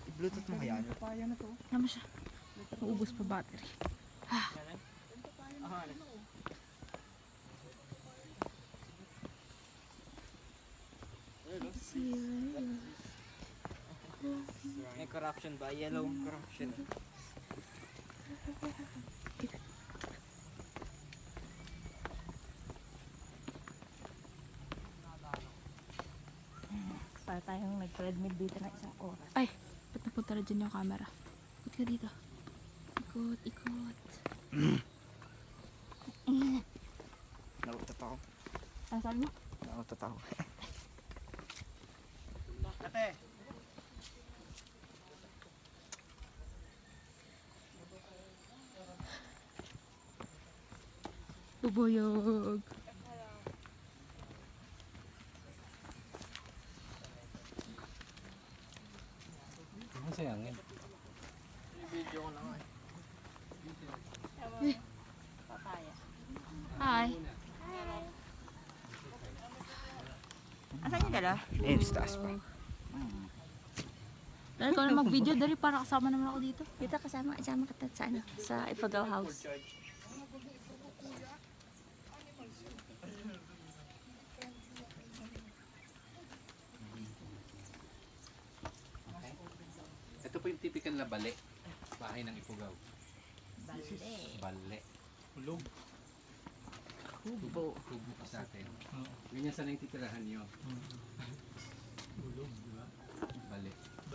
I-bluetooth mo kaya? Papaya na to. Naman siya. Uubos pa battery. May corruption ba? Yellow corruption. Para tayong nag-treadmill dito na isang oras. Ay, ba't napunta na dyan yung camera? Ikot ka dito. Ikot, ikot. Nautot ako. Ano sabi mo? Nautot ako. Ate! Bubuyog. Ang sayangin. Video ko lang Hi. Asan yung dala? Eh, sa taas pa. Dahil ko na mag-video, dali para kasama naman ako dito. Dito kasama kita sa ano, sa Ifagaw House. Ito po yung typical na bale. Bahay ng Ifugao. Bale. Hulog. Kubo. Kubo sa atin. Ganyan sana yung titirahan nyo. Hulog.